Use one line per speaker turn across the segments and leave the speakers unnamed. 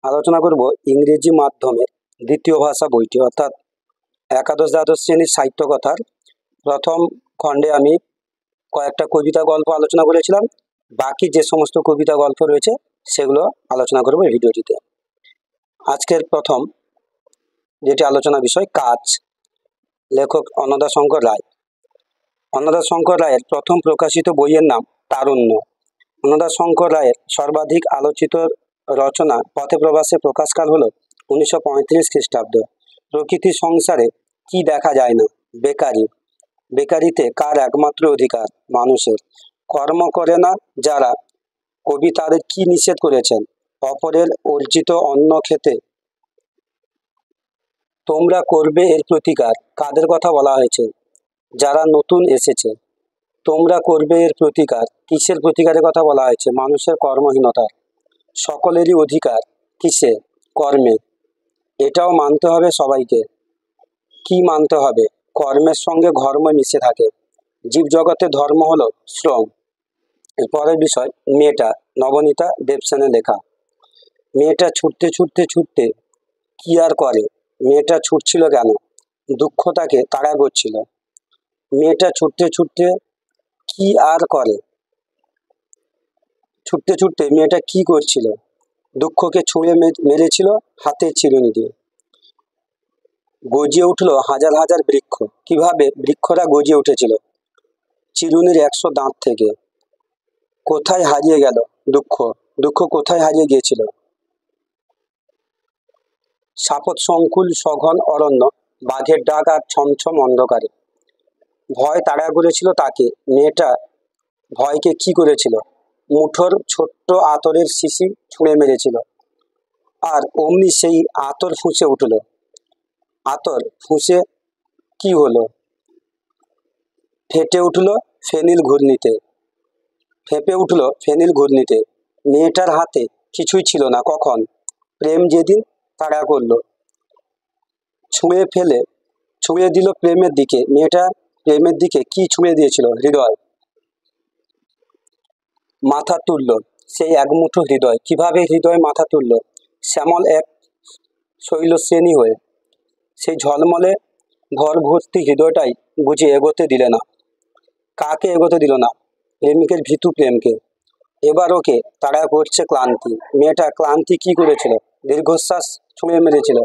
আলোচনা করব ইংরেজি মাধ্যমের দ্বিতীয় ভাষা বইটি অর্থাৎ একাদশ দ্বাদশ শ্রেণীর সাহিত্য কথার প্রথম খণ্ডে আমি কয়েকটা কবিতা গল্প আলোচনা করেছিলাম। বাকি যে সমস্ত কবিতা গল্প রয়েছে সেগুলো আলোচনা করব এই ভিডিওটিতে। আজকের প্রথম যেটি আলোচনা বিষয় কাজ, লেখক অন্নদাশঙ্কর রায়। অন্নদাশঙ্কর রায়ের প্রথম প্রকাশিত বইয়ের নাম তারুণ্য। অন্নদাশঙ্কর রায়ের সর্বাধিক আলোচিত রচনা পথে প্রবাসে প্রকাশকাল হল 1935 খ্রিস্টাব্দ। প্রকৃতি সংসারে কি দেখা যায় না? বেকারি। বেকারিতে কার একমাত্র অধিকার? মানুষের। কর্ম করে না যারা, কবি তাদের কি নিষেধ করেছেন? অপরের অর্জিত অন্ন খেতে তোমরা করবে এর প্রতিকার, কাদের কথা বলা হয়েছে? যারা নতুন এসেছে। তোমরা করবে এর প্রতিকার, কিসের প্রতিকারের কথা বলা হয়েছে? মানুষের কর্মহীনতার। সকলেরই অধিকার কিসে? কর্মে। এটাও মানতে হবে সবাইকে। কি মানতে হবে? কর্মের সঙ্গে ধর্ম মিশে থাকে। জীবজগতে ধর্ম হলো শ্রম। পরের বিষয় মেয়েটা, নবনীতা দেবসেনের লেখা। মেয়েটা ছুটতে ছুটতে ছুটতে কি আর করে? মেয়েটা ছুটছিল কেন? দুঃখ তাকে তাড়া করছিল। মেয়েটা ছুটতে ছুটতে কি আর করে? ছুটতে ছুটতে মেয়েটা কি করছিল? দুঃখকে ছুঁড়ে মেরেছিল হাতের চিরুনি দিয়ে। গজিয়ে উঠলো হাজার হাজার বৃক্ষ। কিভাবে বৃক্ষরা গজিয়ে উঠেছিল? চিরুনির 100 দাঁত থেকে। কোথায় হারিয়ে গেল দুঃখ? দুঃখ কোথায় হারিয়ে গিয়েছিল? সাপত সংকুল সঘন অরণ্য, বাঘের ডাক আর ছমছম অন্ধকারে। ভয় তাড়া করেছিল তাকে। মেয়েটা ভয়কে কি করেছিল? মুঠোর ছোট্ট আতরের শিশি ছুঁড়ে মেরেছিল। আর অমনি সেই আতর ফুঁসে উঠল। আতর ফুঁসে কি হলো? ফেটে উঠল ফেনিল ঘূর্ণিতে। ফেঁপে উঠল ফেনিল ঘূর্ণিতে। মেয়েটার হাতে কিছুই ছিল না। কখন? প্রেম যেদিন তাড়া করলো, ছুঁড়ে দিল প্রেমের দিকে। মেয়েটা প্রেমের দিকে কি ছুঁড়ে দিয়েছিল? হৃদয়। মাথা তুলল সেই একমুঠো হৃদয়। কিভাবে হৃদয় মাথা তুলল? শ্যামল এক শৈলশ্রেণী হয়ে। সেই ঝলমলে ভর ভর্তি হৃদয়টাই বুঝি এগোতে দিলে না। কাকে এগোতে দিল না? প্রেমিকের ভীতু প্রেমকে। এবার ওকে তাড়া করছে ক্লান্তি। মেয়েটা ক্লান্তি কি করেছিল? দীর্ঘশ্বাস ছুঁড়ে মেরেছিল।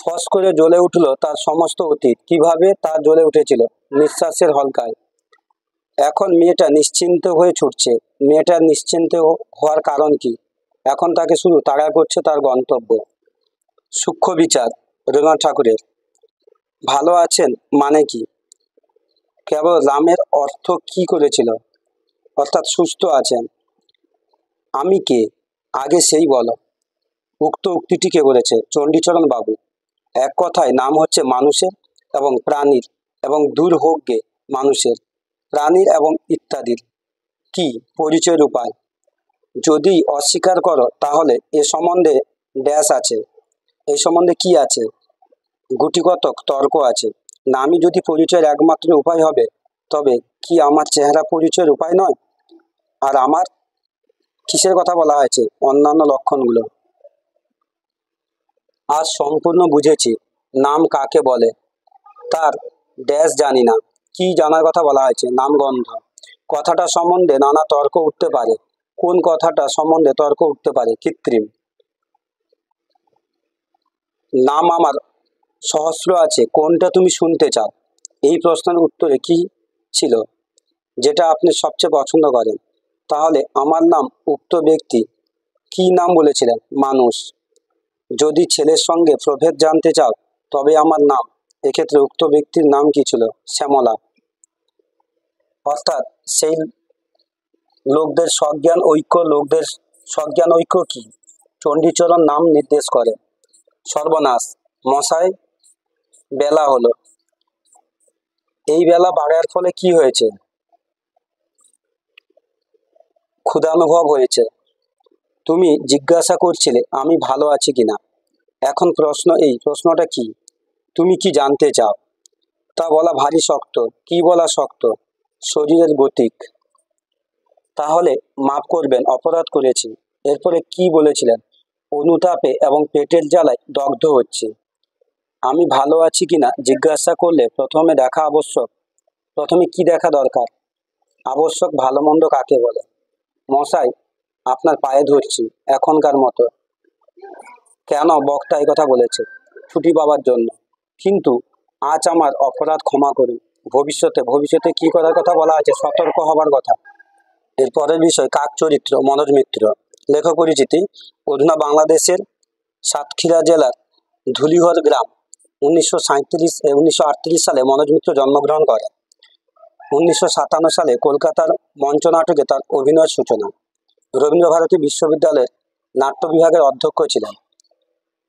ফস করে জ্বলে উঠল তার সমস্ত অতীত। কিভাবে তা জ্বলে উঠেছিল? নিঃশ্বাসের হলকায়। এখন মেয়েটা নিশ্চিন্ত হয়ে ছুটছে। মেয়েটার নিশ্চিন্ত হওয়ার কারণ কি? এখন তাকে শুধু তাড়া করছে তার গন্তব্য। সূক্ষ্ম বিচার রবীন্দ্রনাথ ঠাকুরের। ভালো আছেন মানে কি? কেবল রামের অর্থ কি করেছিল? অর্থাৎ সুস্থ আছেন। আমি কে? আগে সেই বলো। উক্ত উক্তিটি কে বলেছে? চণ্ডীচরণ বাবু। এক কথায় নাম হচ্ছে মানুষের এবং প্রাণীর এবং দূর হোক গে মানুষের, প্রাণীর এবং ইত্যাদির কি পরিচয়ের উপায়। যদি অস্বীকার করো তাহলে এ সম্বন্ধে ড্যাশ আছে। এই সম্বন্ধে কি আছে? গুটিকতক তর্ক আছে। নামই যদি পরিচয়ের একমাত্র উপায় হবে, তবে কি আমার চেহারা পরিচয়ের উপায় নয়? আর আমার কিসের কথা বলা হয়েছে? অন্যান্য লক্ষণগুলো। আজ সম্পূর্ণ বুঝেছি নাম কাকে বলে। তার ড্যাশ জানি না। কি জানার কথা বলা হয়েছে? নামগন্ধ। কথাটা সম্বন্ধে নানা তর্ক উঠতে পারে। কোন কথাটা সম্বন্ধে তর্ক উঠতে পারে? কৃত্রিম। নাম আমার সহস্র আছে, কোনটা তুমি শুনতে চাও? এই প্রশ্নের উত্তরে কি ছিল যেটা আপনি সবচেয়ে পছন্দ করেন? তাহলে আমার নাম উক্ত ব্যক্তি কি নাম বলেছিলেন? মানুষ। যদি ছেলের সঙ্গে প্রভেদ জানতে চাও তবে আমার নাম। এক্ষেত্রে উক্ত ব্যক্তির নাম কি ছিল? শ্যামলা। অর্থাৎ সেই লোকদের সজ্ঞান ঐক্য কি? চণ্ডীচরণ নাম নির্দেশ করে। সর্বনাশ মশাই, বেলা হলো। এই বেলা বাড়ার ফলে কি হয়েছে? ক্ষুধানুভব হয়েছে। তুমি জিজ্ঞাসা করছিলে আমি ভালো আছি কিনা। এখন প্রশ্ন, এই প্রশ্নটা কি? তুমি কি জানতে চাও? তা বলা ভারী শক্ত। কি বলা শক্ত? শরীরের গতিক। তাহলে মাফ করবেন, অপরাধ করেছি। এরপরে কি বলেছিলেন? অনুতাপে এবং পেটের জ্বালায় দগ্ধ হচ্ছি। আমি ভালো আছি কিনা জিজ্ঞাসা করলে প্রথমে দেখা আবশ্যক। প্রথমে কি দেখা দরকার? আবশ্যক ভালো মন্দ কাকে বলে? মশাই, আপনার পায়ে ধরছি, এখনকার মতো। কেন বক্তা এই কথা বলেছে? ছুটি পাবার জন্য। কিন্তু আজ আমার অপরাধ ক্ষমা করুন। ভবিষ্যতে ভবিষ্যতে কি করার কথা বলা আছে? সতর্ক হবার কথা। এর পরের বিষয় কাক চরিত্র, মনোজ মিত্র। লেখক পরিচিতি: অধুনা বাংলাদেশের সাতক্ষীরা জেলার ধুলিগড় গ্রাম। 1937 সালে মনোজ মিত্র জন্মগ্রহণ করেন। 1957 সালে কলকাতার মঞ্চনাটকে তার অভিনয়ের সূচনা। রবীন্দ্রভারতী বিশ্ববিদ্যালয়ের নাট্য বিভাগের অধ্যক্ষ ছিলেন।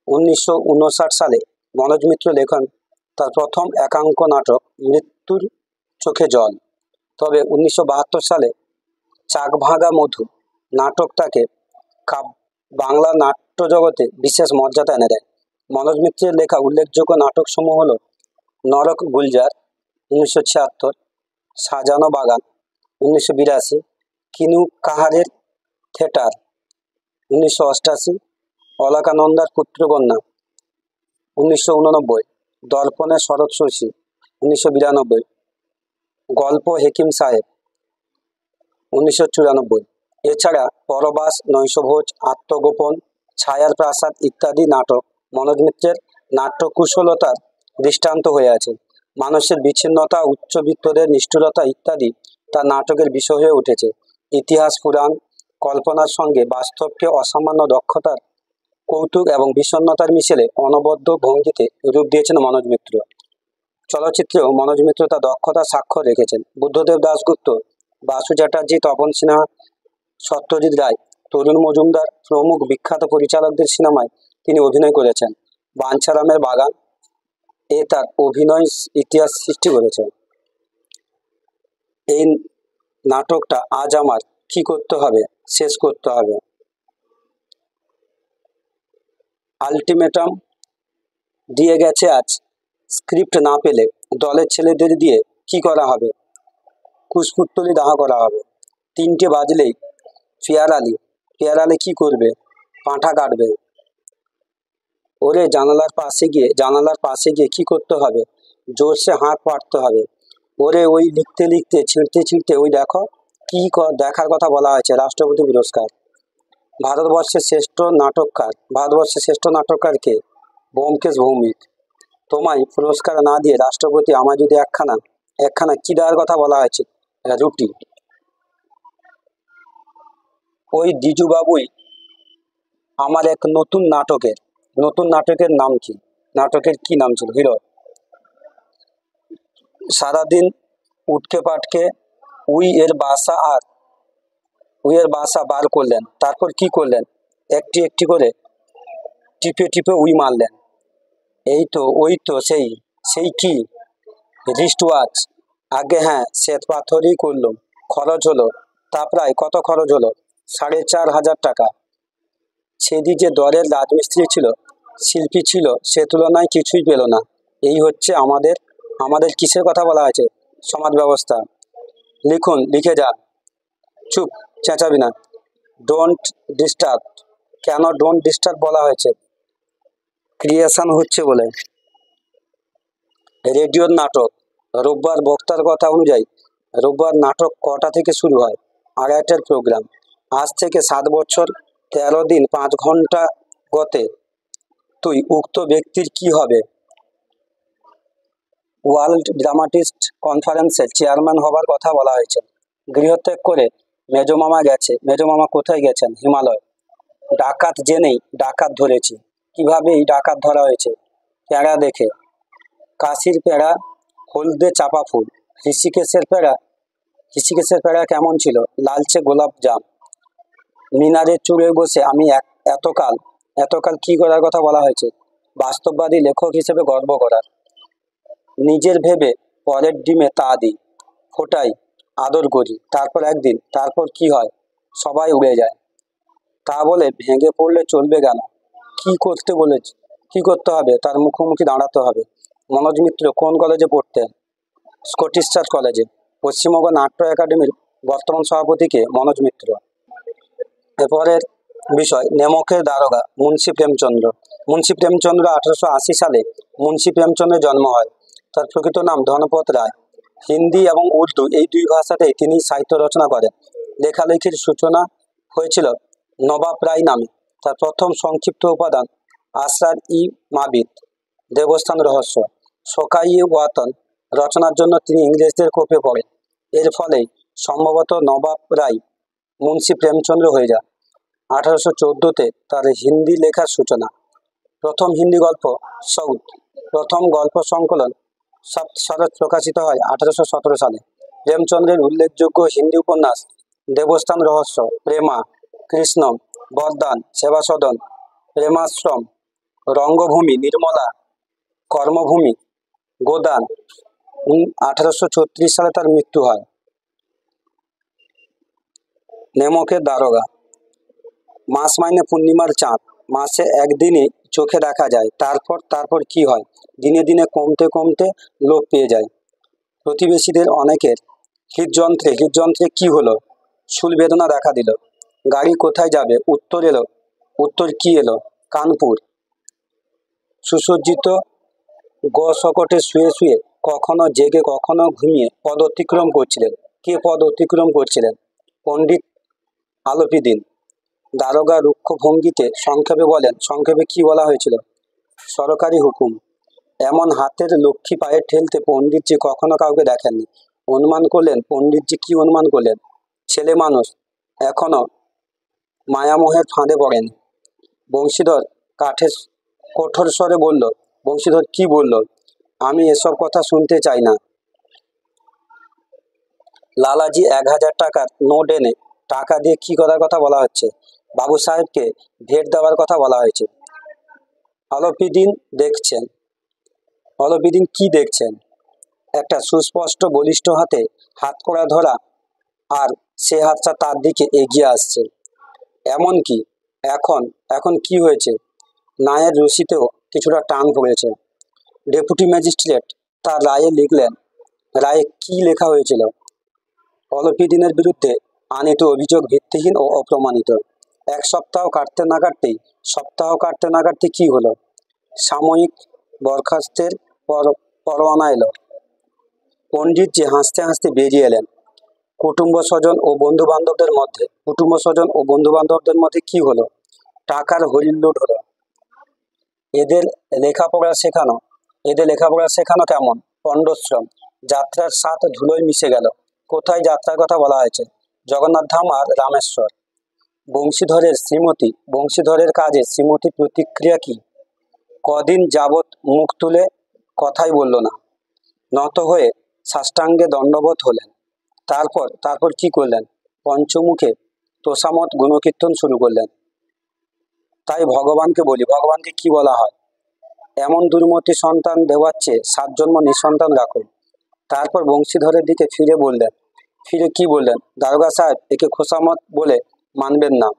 1959 সালে মনোজ মিত্র লেখেন তার প্রথম একাঙ্ক নাটক মৃত্যুর চোখে জল। তবে 1972 সালে চাকভাঙা মধু নাটক তাকে বাংলা নাট্য জগতে বিশেষ মর্যাদা এনে দেয়। মনোজ মিত্রের লেখা উল্লেখযোগ্য নাটকসমূহ হল নরক গুলজার 1976, সাজানো বাগান 1982, কিনু কাহারের থিয়েটার 1988, অলকানন্দার পুত্রকন্যা 1989, দর্পণে শরৎ শশী 1992, গল্প হেকিম সাহেব 1994। এছাড়া পরবাস, নৈশভোজ, আত্মগোপন, ছায়ার প্রাসাদ ইত্যাদি নাটক মনোজ মিত্রের নাট্যকুশলতার দৃষ্টান্ত হয়ে আছে। মানুষের বিচ্ছিন্নতা, উচ্চবিত্তদের নিষ্ঠুরতা ইত্যাদি তার নাটকের বিষয় হয়ে উঠেছে। ইতিহাস, পুরাণ, কল্পনার সঙ্গে বাস্তবকে অসামান্য দক্ষতার, কৌতুক এবং বিষণ্ণতার মিশেলে অনবদ্য ভঙ্গিতে রূপ দিয়েছেন মনোজ মিত্র। চলচ্চিত্রেও মনোজ মিত্র তার দক্ষতার স্বাক্ষর রেখেছেন। বুদ্ধদেব দাশগুপ্ত, বাসু চ্যাটার্জি, তপন সিনহা, সত্যজিৎ রায়, তরুণ মজুমদার প্রমুখ বিখ্যাত পরিচালকদের সিনেমায় তিনি অভিনয় করেছেন। বাঞ্ছারামের বাগান এ তার অভিনয় ইতিহাস সৃষ্টি করেছে। এই নাটকটা আজ আমার কি করতে হবে? শেষ করতে হবে। আলটিমেটাম দিয়ে গেছে আজ। স্ক্রিপ্ট না পেলে দলের ছেলেদের দিয়ে কি করা হবে? কুশপুত্তলি দাহ করা হবে। 3টে বাজলেই পেয়ার আলী কি করবে? পাঁঠা কাটবে। ওরে জানালার পাশে গিয়ে কি করতে হবে? জোরসে হাত পাততে হবে। ওরে ওই লিখতে ছিঁড়তে ওই দেখো কি দেখার কথা বলা হয়েছে? রাষ্ট্রপতি পুরস্কার। ভারতবর্ষের শ্রেষ্ঠ নাটককার কে? ব্যোমকেশ ভৌমিক। তোমায় পুরস্কার না দিয়ে রাষ্ট্রপতি আমায় যদি একখানা কি দেওয়ার কথা বলা হয়েছে? রুটি। ওই দ্বিজুবাবুই আমার এক নতুন নাটকের নাম কি? নাটকের কি নাম ছিল? হিরো। সারাদিন উটকে পাটকে উইয়ের বাসা বার করলেন। তারপর কি করলেন? একটি করে টিপে উই মারলেন। ওই তো সেই কি? Wrist watch. আগে হ্যাঁ, শ্বেত পাথরই করলুম। খরচ হলো? তা প্রায় কত খরচ হলো? 4,500 টাকা। সেদি যে দরের রাজমিস্ত্রি ছিল, শিল্পী ছিল, সে তুলনায় কিছুই পেল না। এই হচ্ছে আমাদের কিসের কথা বলা আছে? সমাজ ব্যবস্থা। লিখুন, লিখে যান। চুপ, চেঁচাবি না। Don't disturb. কেন ডোন্ট ডিস্টার্ব বলা হয়েছে? ক্রিয়েশন হচ্ছে বলে। রেডিওর নাটক। রোববার বক্তার কথা অনুযায়ী রোববার নাটক কটা থেকে শুরু হয়? 2:30টার প্রোগ্রাম। আজ থেকে 7 বছর 13 দিন 5 ঘন্টা গতে তুই উক্ত ব্যক্তির কি হবে? ওয়ার্ল্ড ড্রামাটিস্ট কনফারেন্সের চেয়ারম্যান হবার কথা বলা হয়েছে। গৃহত্যাগ করে মেজমামা কোথায় গেছেন? হিমালয়। ডাকাত জেনেই ডাকাত ধরেছি। কিভাবে এই ডাকাত ধরা হয়েছে? প্যাঁড়া দেখে। কাশির প্যাঁড়া, হলদে চাপা ফুল। ঋষিকেশের প্যাঁড়া কেমন ছিল? লালচে গোলাপ জাম। মিনারের চূড়ে বসে আমি এতকাল কি করার কথা বলা হয়েছে? বাস্তববাদী লেখক হিসেবে গর্ব করার। নিজের ভেবে পরের ডিমে তা দিই, ফোটাই, আদর করি। তারপর কি হয়? সবাই উড়ে যায়। তা বলে ভেঙে পড়লে চলবে কেন? কি করতে হবে? তার মুখোমুখি দাঁড়াতে হবে। মনোজ মিত্র কোন কলেজে পড়তেন? স্কটিশ চার্চ কলেজে। পশ্চিমবঙ্গ নাট্য একাডেমির বর্তমান সভাপতি কে? মনোজ মিত্র। এরপরের বিষয় নেমকের দারোগা মুন্সী প্রেমচন্দ্র। মুন্সী প্রেমচন্দ্র 1880 সালে মুন্সী প্রেমচন্দ্রের জন্ম হয়। তার প্রকৃত নাম ধনপত রায়। হিন্দি এবং উর্দু এই দুই ভাষাতেই তিনি সাহিত্য রচনা করেন। লেখালেখির সূচনা হয়েছিল নবাব রায় নামে। তার প্রথম সংক্ষিপ্ত উপাদান আসরার ই মাবিদ, দেবস্থান রহস্য, সকাই ওয়াতন রচনার জন্য তিনি ইংরেজদের কোপে পড়েন। এর ফলে সম্ভবত নবাব রায় মুন্সী প্রেমচন্দ্র হয়ে যান। 1814-তে তার হিন্দি লেখার সূচনা। প্রথম হিন্দি গল্প সৌদ, প্রথম গল্প সংকলন সপ্তশরৎ প্রকাশিত হয় 1817 সালে। প্রেমচন্দ্রের উল্লেখযোগ্য হিন্দি উপন্যাস দেবস্থান রহস্য, প্রেমা, কৃষ্ণম, বরদান, সেবাসদন, প্রেমাশ্রম, রঙ্গভূমি, নির্মলা, কর্মভূমি, গোদান। 1836 সালে তার মৃত্যু হয়। নেমকের দারোগা। মাস মাইনে পূর্ণিমার চাঁদ, মাসে একদিনই চোখে দেখা যায়, তারপর কি হয়? দিনে দিনে কমতে কমতে লোপ পেয়ে যায়। প্রতিবেশীদের অনেকের হৃদযন্ত্রে কি হলো? শুল বেদনা দেখা দিল। গাড়ি কোথায় যাবে? উত্তর কি এলো? কানপুর। সুসজ্জিত গসকটে শুয়ে শুয়ে কখনো জেগে কখনো ঘুমিয়ে পদ অতিক্রম করছিলেন। কে পদ অতিক্রম করছিলেন? পণ্ডিত আলোপিদিন। দারোগা রুক্ষ ভঙ্গিতে সংক্ষেপে কি বলা হয়েছিল? সরকারি হুকুম। এমন হাতের লক্ষ্মী পায়ে ঠেলতে পণ্ডিতজি কখনো কাউকে দেখেননি। পণ্ডিতজি কি অনুমান করলেন? ছেলে মানুষ, এখনো মায়ামোহের ফাঁদে পড়েনি। বংশীধর কঠোর স্বরে বলল। বংশীধর কি বলল? আমি এসব কথা শুনতে চাই না। লালাজি 1000 টাকার নোট এনে টাকা দিয়ে কি করার কথা বলা হচ্ছে? বাবু সাহেবকে ভেট দেওয়ার কথা বলা হয়েছে। অলপিদিন কি দেখছেন? একটা সুস্পষ্ট বলিষ্ঠ হাতে হাতকড়া ধরা, আর সে হাতটা তার দিকে এগিয়ে আসছে। এমনকি এখন কি হয়েছে? নায়ের রশিতেও কিছুটা টান পড়েছে। ডেপুটি ম্যাজিস্ট্রেট তার রায়ে লিখলেন। রায়ে কি লেখা হয়েছিল? অলপিদিনের বিরুদ্ধে আনিত অভিযোগ ভিত্তিহীন ও অপ্রমাণিত। সপ্তাহ কাটতে না কাটতে কি হলো? সাময়িক বরখাস্তের পরোয়ানা এলো। পণ্ডিতজি হাসতে হাসতে বেরিয়ে এলেন। কুটুম্ব স্বজন ও বন্ধু বান্ধবদের মধ্যে কি হলো? টাকার হরিল্লোড হলো। এদের লেখাপড়া শেখানো কেমন? পণ্ডশ্রম। যাত্রার স্বাদ ধুলোয় মিশে গেল। কোথায় যাত্রার কথা বলা হয়েছে? জগন্নাথ ধাম আর রামেশ্বর। বংশীধরের কাজে শ্রীমতীর প্রতিক্রিয়া কি? কদিন যাবৎ মুখ তুলে কথাই বলল না। নত হয়ে সাষ্টাঙ্গে দণ্ডবত হলেন। তারপর কি করলেন? পঞ্চমুখে তোষামত গুণকীর্তন শুরু করলেন। তাই ভগবানকে কি বলা হয়? এমন দুর্মতি সন্তান দেওয়ার চেয়ে 7 জন্ম নিঃসন্তান রাখুন। তারপর বংশীধরের দিকে ফিরে কি বললেন? দারোগা সাহেব, একে খোসামত বলে মানবেন না।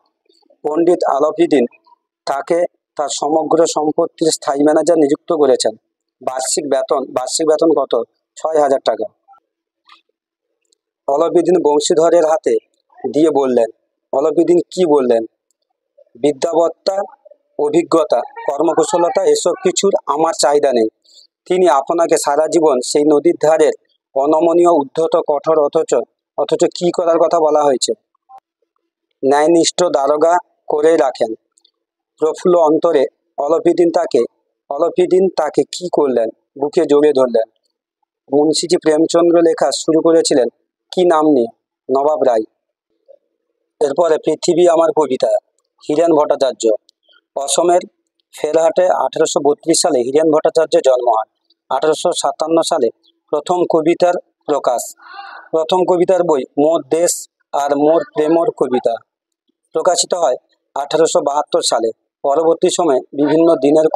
পণ্ডিত আলপিদিন তাকে তার সমগ্র সম্পত্তির স্থায়ী ম্যানেজার নিযুক্ত করেছেন। বার্ষিক বেতন কত? 6000 টাকা। অলপিদিন বংশীধরের হাতে দিয়ে বললেন। অলপিদিন কি বললেন? বিদ্যাবত্তা, অভিজ্ঞতা, কর্মকুশলতা এসব কিছুর আমার চাহিদা নেই। তিনি আপনাকে সারা জীবন সেই নদীর ধারের অনমনীয়, উদ্ধত, কঠোর অথচ কি করার কথা বলা হয়েছে? ন্যায়নিষ্ঠ দারোগা করে রাখেন। প্রফুল্ল অন্তরে অলপিদিন তাকে কি করলেন? বুকে জড়িয়ে ধরলেন। মুন্সিজি প্রেমচন্দ্র লেখা শুরু করেছিলেন কি নাম নিয়ে? নবাব রায়। এরপরে পৃথিবী আমার কবিতা, হীরেন ভট্টাচার্য। অসমের ফেরহাটে 1832 সালে হীরেন ভট্টাচার্যের জন্ম হয়। 1857 সালে প্রথম কবিতার বই মোর দেশ আর মোর প্রেমর কবিতা প্রকাশিত হয় 1872 সালে। পরবর্তী সময়ে বিভিন্ন দিনের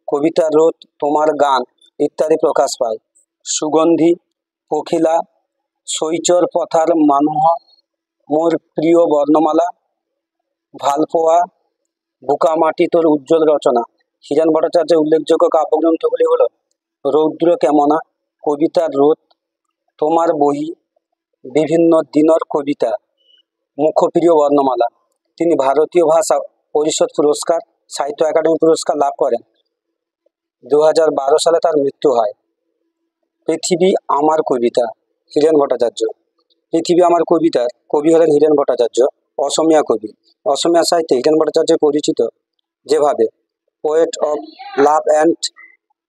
কবিতা রোদ, তোমার গান ইত্যাদি প্রকাশ পায়। সুগন্ধি, পখিলা, শৈচর পথার মানুহ, মোর প্রিয় বর্ণমালা, ভালপোয়া, বুকামাটি তোর উজ্জ্বল রচনা। হীরেন ভট্টাচার্যের উল্লেখযোগ্য কাব্যগ্রন্থগুলি হল রৌদ্র কেমনা, কবিতার রোদ, তোমার বহি, বিভিন্ন দিনর কবিতা, মুখপ্রিয় বর্ণমালা। তিনি ভারতীয় ভাষা পরিষদ পুরস্কার, সাহিত্য একাডেমি পুরস্কার লাভ করেন। 2012 সালে তার মৃত্যু হয়। পৃথিবী আমার কবিতা, হীরেন ভট্টাচার্য। পৃথিবী আমার কবিতার কবি হলেন হীরেন ভট্টাচার্য, অসমীয়া কবি। অসমীয়া সাহিত্যে হীরেন ভট্টাচার্য পরিচিত যেভাবে poet of love and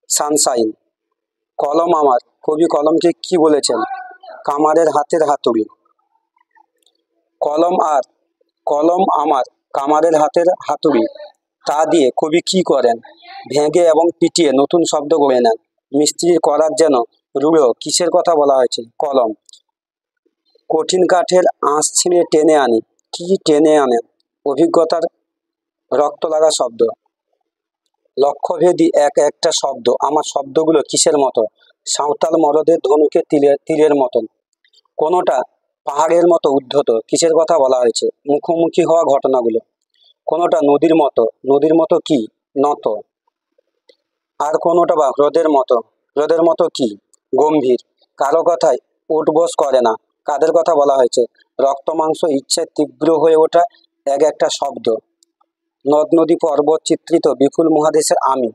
Sunshine. কলম আমার, কবি কলমকে কি বলেছেন? কামারের হাতের হাতুড়ি। কলম আমার কামারের হাতের হাতুড়ি। তা দিয়ে কবি কি করেন? ভেঙে এবং পিটিয়ে নতুন শব্দ গড়ে নেন। মিস্ত্রির করার যেন রূঢ়, কিসের কথা বলা হয়েছে? কলম। কঠিন কাঠের আঁশ ছিঁড়ে টেনে আনি। কি টেনে আনেন? অভিজ্ঞতার রক্ত লাগা শব্দ। লক্ষ্যভেদী এক একটা শব্দ। আমার শব্দগুলো কিসের মতো? সাঁওতাল মরদের ধনুকে তীরের মতন। কোনোটা পাহাড়ের মতো উদ্ধত। কিসের কথা বলা হয়েছে? মুখোমুখি হওয়া ঘটনাগুলো। কোনোটা নদীর মতো। নদীর মতো কি? নত। আর কোনোটা বা হ্রদের মতো। হ্রদের মতো কি? গম্ভীর। কারো কথায় উঠবোস করে না। কাদের কথা বলা হয়েছে? রক্ত মাংস ইচ্ছায় তীব্র হয়ে ওঠা এক একটা শব্দ। নদ নদী পর্বত চিত্রিত বিপুল মহাদেশের আমি।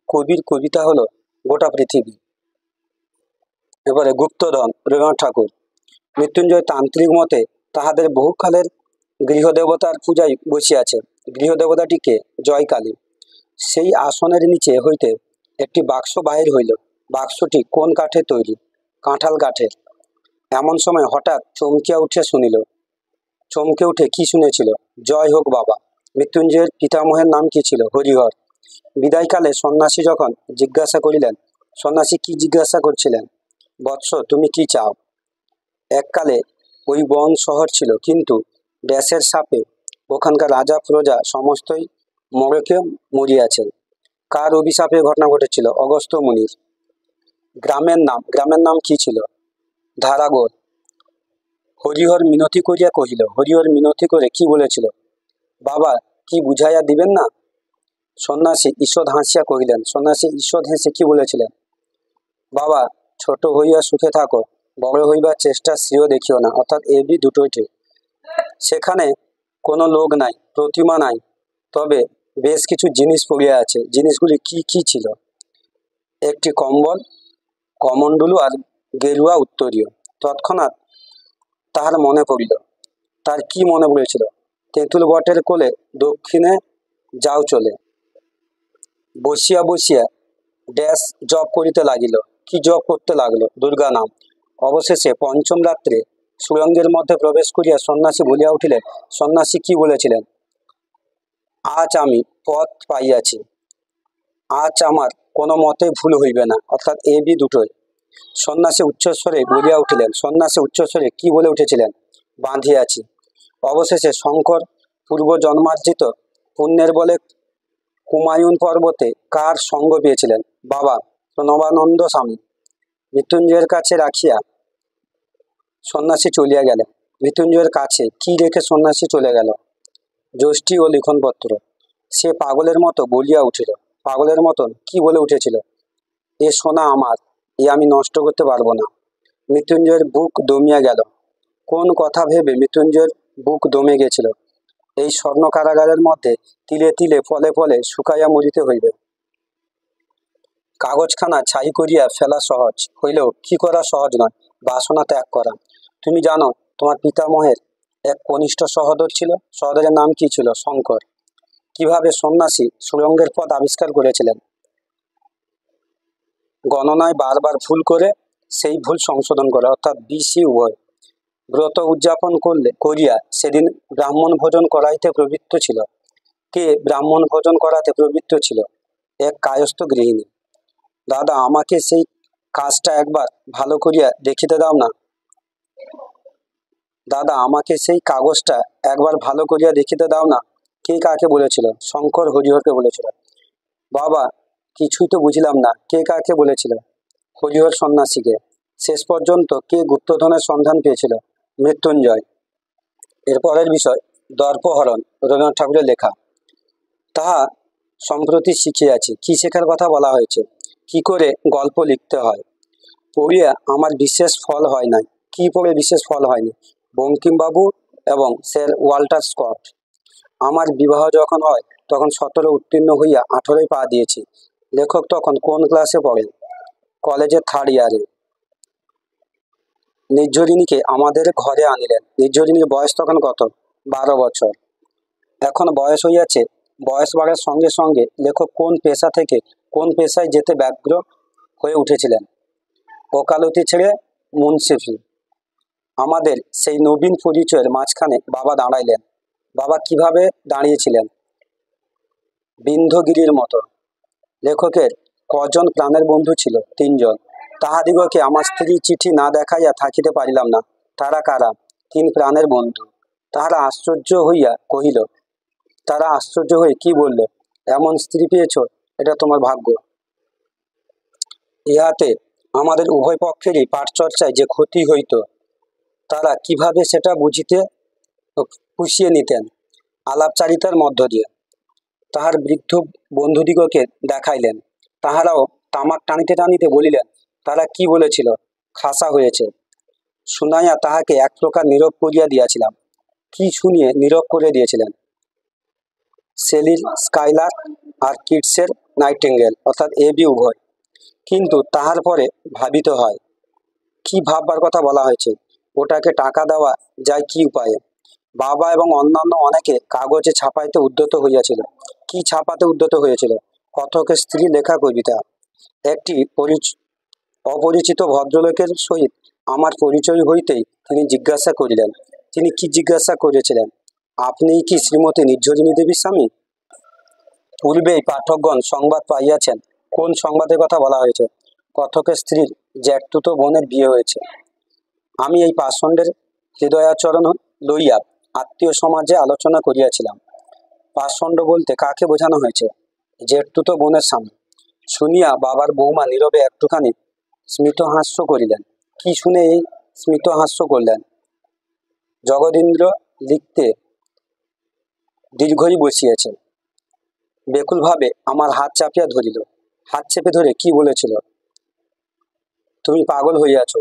কবির কবিতা হলো গোটা পৃথিবী। এবারে গুপ্তধন, রবীন্দ্রনাথ ঠাকুর। মৃত্যুঞ্জয় তান্ত্রিক মতে তাহাদের বহুকালের গৃহদেবতার পূজায় বসিয়াছে। গৃহদেবতাটিকে জয়কালী। সেই আসনের নিচে হইতে একটি বাক্স বাহির হইল। বাক্সটি কোন কাঠের তৈরি? কাঁঠাল কাঠের। এমন সময় হঠাৎ চমকে উঠে কি শুনেছিল? জয় হোক বাবা। মৃত্যুঞ্জয়ের পিতামহের নাম কি ছিল? হরিহর। বিদায়কালে সন্ন্যাসী যখন জিজ্ঞাসা করিলেন, সন্ন্যাসী কি জিজ্ঞাসা করছিলেন? বৎস, তুমি কি চাও? এককালে ওই বন শহর ছিল, কিন্তু ব্যাসের শাপে ওখানকার রাজা প্রজা সমস্তই মরকে মরিয়াছেন। কার অভিশাপে ঘটনা ঘটেছিল? অগস্ত্য মুনির। গ্রামের নাম কি ছিল? ধারাগড়। হরিহর মিনতি করিয়া কহিল। হরিহর মিনতি করে কি বলেছিল? বাবা, কি বুঝাইয়া দিবেন না? সন্ন্যাসী ঈষৎ হাসিয়া কহিলেন। সন্ন্যাসী ঈষৎ হেসে কি বলেছিলেন? বাবা, ছোট হইয়া সুখে থাকো, বড় হইবার চেষ্টা শ্রেয় দেখিও না। অর্থাৎ এবি দুটোই ঠিক। সেখানে কোনো লোক নাই, প্রতিমা নাই, তবে বেশ কিছু জিনিস পড়িয়া আছে। জিনিসগুলি কি কি ছিল? একটি কম্বল, কমণ্ডলু আর গেরুয়া উত্তরীয়। তৎক্ষণাৎ তাহার মনে পড়িল। তার কি মনে পড়েছিল? তেঁতুল বটের কোলে দক্ষিণে যাও চলে। বসিয়া বসিয়া ড্যাশ জপ করিতে লাগিল। কি জপ করতে লাগলো? দুর্গা নাম। অবশেষে পঞ্চম রাত্রে সুরঙ্গের মধ্যে প্রবেশ করিয়া সন্ন্যাসী বলিয়া উঠিলেন। সন্ন্যাসী কি বলেছিলেন? আজ আমি পথ পাইয়াছি, আজ আমার কোনো মতে ভুল হইবে না। অর্থাৎ এ বি দুটোই। সন্ন্যাসী উচ্চস্বরে বলিয়া উঠিলেন। সন্ন্যাসী উচ্চস্বরে কি বলে উঠেছিলেন? বাঁধিয়াছি। অবশেষে শঙ্কর পূর্ব জন্মার্জিত পুণ্যের বলে কুমায়ুন পর্বতে কার সঙ্গ পেয়েছিলেন? বাবা প্রণবানন্দ স্বামী। মৃত্যুঞ্জয়ের কাছে রাখিয়া সন্ন্যাসী চলিয়া গেলেন। মৃত্যুঞ্জয়ের কাছে কি রেখে সন্ন্যাসী চলে গেল? যষ্টি ও লিখনপত্র। সে পাগলের মতো বলিয়া উঠিল। পাগলের মতন কি বলে উঠেছিল? এ সোনা আমার, এ আমি নষ্ট করতে পারবো না। মৃত্যুঞ্জয়ের বুক দমিয়া গেল। কোন কথা ভেবে মৃত্যুঞ্জয়ের বুক দমে গেছিল? এই স্বর্ণ কারাগারের মধ্যে তিলে তিলে ফলে ফলে শুকাইয়া মরিতে হইবে। কাগজখানা ছাই করিয়া ফেলা সহজ হইলেও কি করা সহজ নয়? বাসনা ত্যাগ করা। তুমি জানো, তোমার পিতামহের এক কনিষ্ঠ সহোদর ছিল। সহোদরের নাম কি ছিল? শঙ্কর। কিভাবে সন্ন্যাসী সুরঙ্গের পথ আবিষ্কার করেছিলেন? গণনায় বারবার ভুল করে সেই ভুল সংশোধন করে, অর্থাৎ বিসি উভয়। ব্রত উদযাপন করিয়া সেদিন ব্রাহ্মণ ভোজন করাইতে প্রবৃত্ত ছিল। কে ব্রাহ্মণ ভোজন করাতে প্রবৃত্ত ছিল? এক কায়স্থ গৃহিণী। দাদা, আমাকে সেই কাজটা একবার ভালো করিয়া দেখিতে দাও না। দাদা, আমাকে সেই কাগজটা একবার ভালো করিয়া দেখিতে দাও না। কে কাকে বলেছিল? শঙ্কর হরিহরকে বলেছিল। বাবা, কিছুই তো বুঝলাম না। কে কাকে বলেছিল? হরিহর সন্ন্যাসীকে। শেষ পর্যন্ত কে গুপ্তধনের সন্ধান পেয়েছিল? মৃত্যুঞ্জয়। এরপরের বিষয় দর্পহরণ, রবীন্দ্রনাথ ঠাকুরের লেখা। তাহা সম্প্রতি শিখিয়াছি। কি শেখার কথা বলা হয়েছে? কি করে গল্প লিখতে হয়। পড়িয়া আমার বিশেষ ফল হয় নাই। কি পড়ে বিশেষ ফল হয়নি? বঙ্কিমবাবু এবং স্যার ওয়াল্টার স্কট। আমার বিবাহ যখন হয় তখন 17 উত্তীর্ণ হইয়া 18 পা দিয়েছি। লেখক তখন কোন ক্লাসে পড়েন? কলেজের 3rd ইয়ারে। নির্ঝরিণীকে আমাদের ঘরে আনিলেন। নির্ঝরিণীর বয়স তখন কত? 12 বছর। এখন বয়স হইয়াছে। বয়স বাড়ার সঙ্গে সঙ্গে লেখক কোন পেশা থেকে কোন পেশায় যেতে ব্যগ্র হয়ে উঠেছিলেন? ওকালতি ছেড়ে মুন্সিফি। আমাদের সেই নবীন পরিচয়ের মাঝখানে বাবা দাঁড়াইলেন। বাবা কিভাবে দাঁড়িয়েছিলেন? বিন্ধগিরির মতো। লেখকের কজন প্রাণের বন্ধু ছিল? 3 জন। তাহাদিগকে আমার স্ত্রী চিঠি না দেখাইয়া থাকিতে পারিলাম না। তারা কারা? 3 প্রাণের বন্ধু। তাহারা আশ্চর্য হইয়া কহিল, তারা আশ্চর্য হয়ে কি বলল? এমন স্ত্রী পেয়েছ, এটা তোমার ভাগ্য। ইহাতে আমাদের উভয় পক্ষেরই পাঠচর্চায় যে ক্ষতি হইত, তারা কিভাবে সেটা বুঝিতে পুষিয়ে নিতেন? আলাপচারিতার মধ্য দিয়ে। তাহার বৃদ্ধ বন্ধুদিগকে দেখাইলেন। তাহারাও তামাক টানিতে টানিতে বলিলেন, তারা কি বলেছিল? খাসা হয়েছে। শুনাইয়া তাহাকে এক প্রকার নীরব করিয়া দিয়াছিলাম। কি শুনিয়ে নীরব করে দিয়েছিলেন? শেলির স্কাইলার আর কিটসের নাইটিঙ্গেল, অর্থাৎ এবি উভয়। কিন্তু তাহার পরে ভাবিতে হয়। কি ভাববার কথা বলা হয়েছে? ওটাকে টাকা দেওয়া যায় কি উপায়ে? বাবা এবং অন্যান্য অনেকে কাগজে ছাপাইতে উদ্যত হইয়াছিল। কি ছাপাতে উদ্যত হয়েছিল? কথকের স্ত্রী লেখা কবিতা। একটি অপরিচিত ভদ্রলোকের সহিত আমার পরিচয় হইতেই তিনি জিজ্ঞাসা করিলেন। তিনি কি জিজ্ঞাসা করেছিলেন? আপনিই কি শ্রীমতী নির্ঝরিণী দেবীর স্বামী? পূর্বেই পাঠকগণ সংবাদ পাইয়াছেন। কোন সংবাদের কথা বলা হয়েছে? কথকের স্ত্রীর জ্যাঠতুতো বোনের বিয়ে হয়েছে। আমি এই পাষণ্ডের হৃদয়াচরণ লইয়া আত্মীয় সমাজে আলোচনা করিয়াছিলাম। পাষণ্ড বলতে কাকে বোঝানো হয়েছে? জ্যাঠতুতো বোনের স্বামী। শুনিয়া বাবার বৌমা নীরবে একটুখানি স্মিতহাস্য করিলেন। কি শুনে এই স্মিতহাস্য করলেন? জগদীন্দ্র লিখতে দীর্ঘই বসিয়েছে। বেকুলভাবে আমার হাত চাপিয়া ধরিল। হাত চেপে ধরে কি বলেছিল? তুমি পাগল হইয়াছ,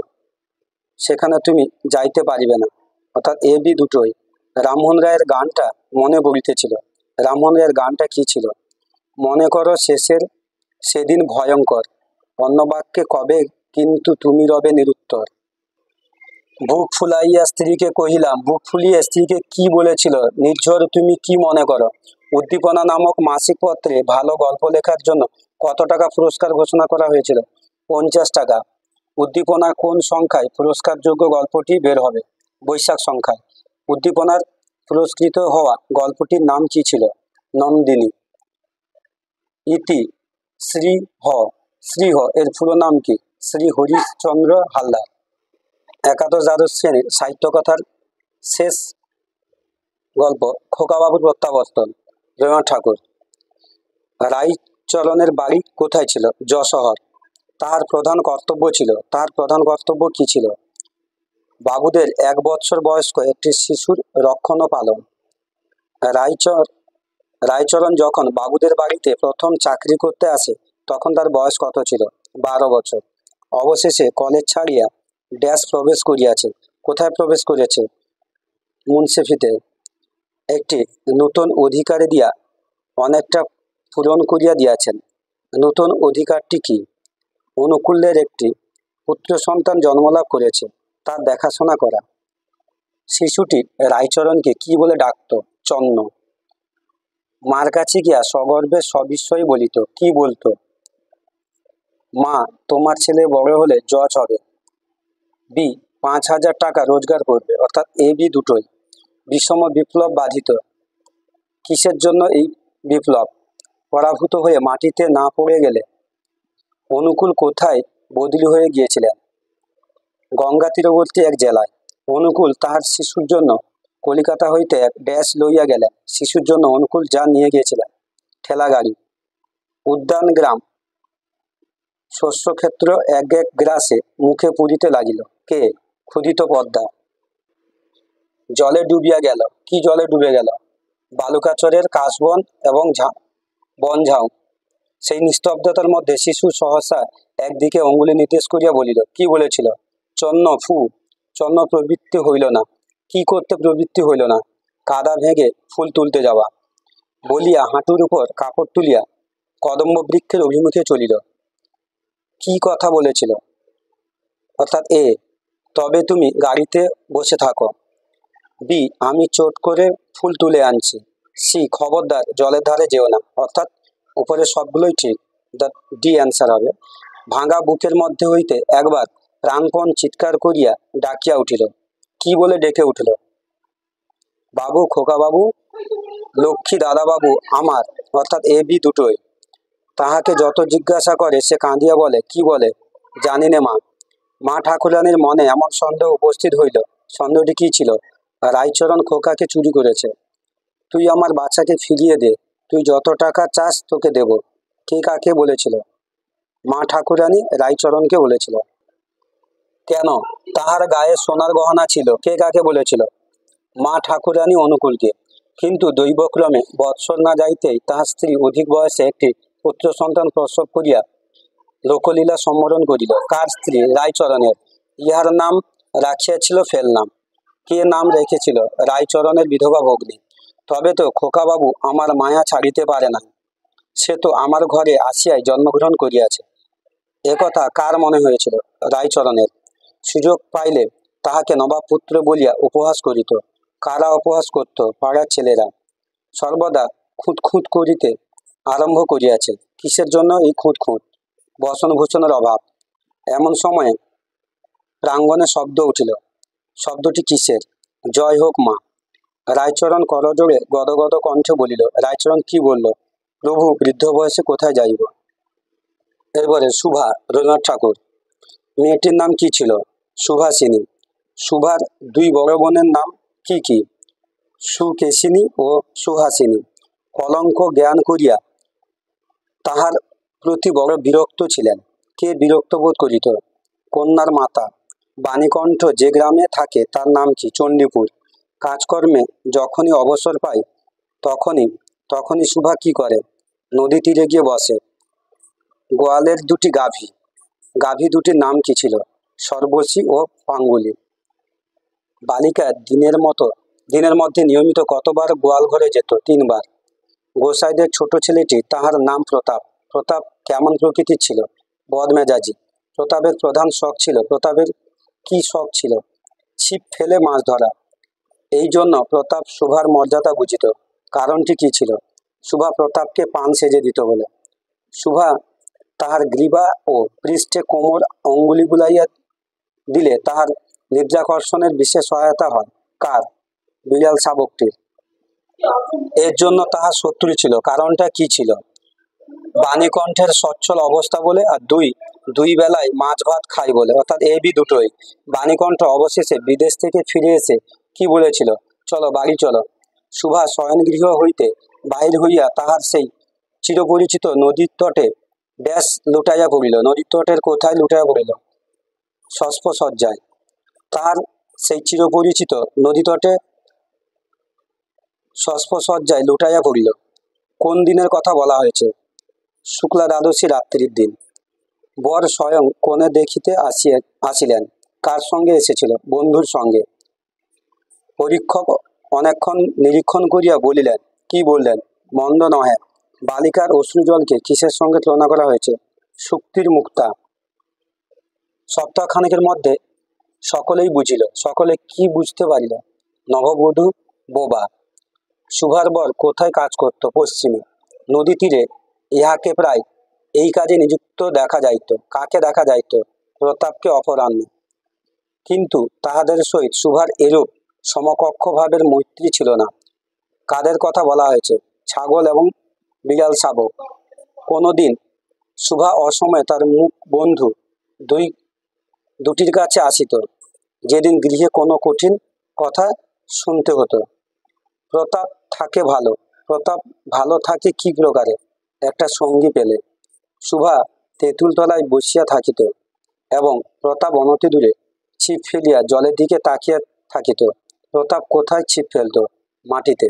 সেখানে তুমি যাইতে পারিবে না। অর্থাৎ এবি দুটোই। রামমোহন রায়ের গানটা মনে পড়িতেছিল। রামমোহন রায়ের গানটা কি ছিল? মনে করো শেষের সেদিন ভয়ঙ্কর, অন্য বাক্যে কবে কিন্তু তুমি রবে নিরুত্তর। বুক ফুলাইয়া স্ত্রীকে কহিলাম। বুক ফুলিয়ে স্ত্রীকে কি বলেছিল? নির্ঝর, তুমি কি মনে করো? উদ্দীপনা নামক মাসিক পত্রে ভালো গল্প লেখার জন্য কত টাকা পুরস্কার ঘোষণা করা হয়েছিল? 50 টাকা। উদ্দীপনার কোন সংখ্যায় পুরস্কারযোগ্য গল্পটি বের হবে? বৈশাখ সংখ্যায়। উদ্দীপনার পুরস্কৃত হওয়া গল্পটির নাম কি ছিল? নন্দিনী। ইতি শ্রীহ। শ্রীহ এর পুরো নাম কি? শ্রী হরিশ্চন্দ্র হালদার। একাদশ দ্বাদশ শ্রেণীর সাহিত্য কথার শেষ গল্প খোকাবাবুর প্রত্যাবর্তন, রবীন্দ্রনাথ ঠাকুর। রাইচরণের বাড়ি কোথায় ছিল? যশোহর। তাহার প্রধান কর্তব্য কি ছিল? বাবুদের 1 বৎসর বয়স্ক একটি শিশুর রক্ষণ ও পালন। রাইচরণ যখন বাবুদের বাড়িতে প্রথম চাকরি করতে আসে তখন তার বয়স কত ছিল? 12 বছর। অবশেষে কলেজ ছাড়িয়া ড্যাশ প্রবেশ করিয়াছে। কোথায় প্রবেশ করেছে? মুন্সিফিতে। একটি নূতন অধিকারে দিয়া অনেকটা পূরণ করিয়া দিয়াছেন। নূতন অধিকারটি কি? অনুকূলের একটি পুত্র সন্তান জন্মলাভ করেছে, তার দেখাশোনা করা। শিশুটি রাইচরণকে কি বলে ডাকত? চন্ন। মার কাছে গিয়া সগর্বে সবিস্ময়ে বলিত। কি বলতো? মা, তোমার ছেলে বড় হলে জজ হবে। বি 5,000 টাকা রোজগার করবে। অর্থাৎ এবি দুটোই। বিষম বিপ্লব বাধিত। কিসের জন্য এই বিপ্লব? পরাভূত হয়ে মাটিতে না পড়ে গেলে। অনুকূল কোথায় বদলি হয়ে গিয়েছিলেন? গঙ্গা তীরবর্তী এক জেলায়। অনুকূল তাহার শিশুর জন্য কলিকাতা হইতে এক ড্যাশ লইয়া গেলেন। শিশুর জন্য অনুকূল যা নিয়ে গিয়েছিলেন? ঠেলাগাড়ি। উদ্যান গ্রাম শস্যক্ষেত্র এক এক গ্রাসে মুখে পুরিতে লাগিল। কে? ক্ষুধিত পদ্মা। জলে ডুবিয়া গেল। কি জলে ডুবে গেল? বালুকাচরের কাশবন এবং বনঝাউ। সেই নিস্তব্ধতার মধ্যে শিশু সহসা একদিকে অঙ্গুলি নির্দেশ করিয়া বলিল। কি বলেছিল? চন্ন ফু। চন্ন প্রবৃত্তি হইল না। কি করতে প্রবৃত্তি হইল না, কাদা ভেঙে ফুল তুলতে যাওয়া বলিয়া হাঁটুর উপর কাপড় তুলিয়া কদম্ব বৃক্ষের অভিমুখে চলিল। কি কথা বলেছিল? অর্থাৎ এ, তবে তুমি গাড়িতে বসে থাকো। বি, আমি চট করে ফুল তুলে আনছি। সি, খবরদার জলের ধারে যেও না। অর্থাৎ উপরে সবগুলোই ঠিক, দ্য ডি অ্যান্সার হবে। ভাঙা বুকের মধ্যে হইতে একবার প্রাণপণ চিৎকার করিয়া ডাকিয়া উঠিল। কি বলে ডেকে উঠিল? বাবু, খোকা বাবু, লক্ষ্মী দাদা বাবু আমার। অর্থাৎ এ বি দুটোই। তাহাকে যত জিজ্ঞাসা করে সে কাঁদিয়া বলে, কি বলে? জানি নে মা। মা ঠাকুরানীর মনে এমন সন্দেহ উপস্থিত হইল। সন্দেহটি কি ছিল? রায়চরণ খোকাকে চুরি করেছে। তুই আমার বাচ্চাকে ফিরিয়ে দে, তুই যত টাকা চাস তোকে দেব। কে কাকে বলেছিল? মা ঠাকুরানী রায়চরণকে বলেছিল। কেন? তাহার গায়ে সোনার গহনা ছিল। কে কাকে বলেছিল? মা ঠাকুরানী অনুকূলকে। কিন্তু দৈবক্রমে বৎসর না যাইতেই তাহার স্ত্রী অধিক বয়সে একটি পুত্র সন্তান প্রসব করিয়া লোকলীলা সম্বরণ করিল। কার স্ত্রী? রায়চরণের। ইহার নাম রাখিয়াছিল ফেলনাম। কে নাম রেখেছিল? রায়চরণের বিধবা ভগ্নী। তবে তো খোকাবাবু আমার মায়া ছাড়িতে পারে না। সে তো আমার ঘরে আসিয়াই জন্মগ্রহণ করিয়াছে। একথা কার মনে হয়েছিল? রায়চরণের। সুযোগ পাইলে তাহাকে নবাবপুত্র বলিয়া উপহাস করিত। কারা উপহাস করত? পাড়ার ছেলেরা। সর্বদা খুঁতখুঁত করিতে আরম্ভ করিয়াছে। কিসের জন্য এই খুঁতখুঁত? বসনভূষণের অভাব। এমন সময়ে প্রাঙ্গণে শব্দ উঠিল। শব্দটি কিসের? জয় হোক মা। রায়চরণ করজোড়ে গদগদ কণ্ঠে বলিল। রায়চরণ কি বলল? প্রভু, বৃদ্ধ বয়সে কোথায় যাইব? এরপরে সুভা, রবীন্দ্রনাথ ঠাকুর। মেয়েটির নাম কি ছিল? সুভাষিনী। সুভার দুই বড় বোনের নাম কি কি? সুকেশিনী ও সুহাসিনী। কলঙ্ক জ্ঞান করিয়া তাহার প্রতি বড় বিরক্ত ছিলেন। কে বিরক্ত বোধ করিত? কন্যার মাতা। বাণীকণ্ঠ যে গ্রামে থাকে তার নাম কি? চণ্ডীপুর। কাজকর্মে যখনই অবসর পায় তখনই তখনই সুভা কি করে? নদী তীরে গিয়ে বসে। গোয়ালের দুটি গাভী। গাভী দুটির নাম কি ছিল? সর্বশী ও পাঙ্গুলি। বালিকা দিনের মধ্যে নিয়মিত কতবার গোয়াল ঘরে যেত? 3 বার। গোসাইদের ছোট ছেলেটি, তাহার নাম প্রতাপ। প্রতাপ কেমন প্রকৃতির ছিল? বদমেজাজি। প্রতাপের প্রধান শখ ছিল। প্রতাপের কি শখ ছিল? ছিপ ফেলে মাছ ধরা। এই জন্য প্রতাপ সুভার মর্যাদা বুঝিত। কারণটি কি ছিল? সুভা প্রতাপকে পান সেজে দিত বলে। সুভা তাহার গ্রীবা ও পৃষ্ঠে কোমর অঙ্গুলি বুলাইয়া দিলে তাহার নিদ্রাকর্ষণের বিশেষ সহায়তা হয়। কার? বিড়াল শাবকটির। এর জন্য তাহার শত্রু ছিল। কারণটা কি ছিল? বাণীকণ্ঠের সচ্ছল অবস্থা বলে, আর দুই বেলায় মাছ ভাত খাই বলে। অর্থাৎ এ বি দুটোই। বাণীকণ্ঠ অবশেষে বিদেশ থেকে ফিরে এসে কি বলেছিল? চলো বাড়ি চলো। সুভা শয়নগৃহ হইতে বাহির হইয়া তাহার সেই চিরপরিচিত নদীর তটে ড্যাশ লুটাইয়া পড়িল। নদীর তটের কোথায় লুটাইয়া পড়িল? সস্পসজ্জায়। তার সেই চিরপরিচিত নদী তটে সস্পসজ্জায় লুটাইয়া পড়িল। কোন দিনের কথা বলা হয়েছে? শুক্লা দ্বাদশী রাত্রির দিন। বর স্বয়ং কনে দেখিতে আসিলেন। কার সঙ্গে এসেছিল? বন্ধুর সঙ্গে। পরীক্ষক অনেকক্ষণ নিরীক্ষণ করিয়া বলিলেন। কি বললেন? মন্দ নহে। বালিকার অশ্রুজলকে কিসের সঙ্গে তুলনা করা হয়েছে? শুক্তির মুক্তা। সপ্তাহখানেকের মধ্যে সকলেই বুঝিল। সকলে কি বুঝতে পারিল? নববধূ বোবা। সুভার বর কোথায় কাজ করত? পশ্চিমে। নদী তীরে ইহাকে প্রায় এই কাজে নিযুক্ত দেখা যাইত। কাকে দেখা যাইত? প্রতাপকে অপরাহ্নে। কিন্তু তাহাদের সহিত সুভার এরূপ সমকক্ষ ভাবের মৈত্রী ছিল না। কাদের কথা বলা হয়েছে? ছাগল এবং বিড়াল শাবক। কোনোদিন সুভা অসময়ে তার মুখ বন্ধু দুটির কাছে আসিত, যেদিন গৃহে কোনো কঠিন কথা শুনতে হতো। প্রতাপ থাকে ভালো। প্রতাপ ভালো থাকে কি প্রকারে? একটা সঙ্গী পেলে। সুভা তেঁতুল তলায় বসিয়া থাকিত এবং প্রতাপ অনতি দূরে ছিপ ফেলিয়া জলের দিকে তাকিয়া থাকিত। প্রতাপ কোথায় ছিপ ফেলত? মাটিতে।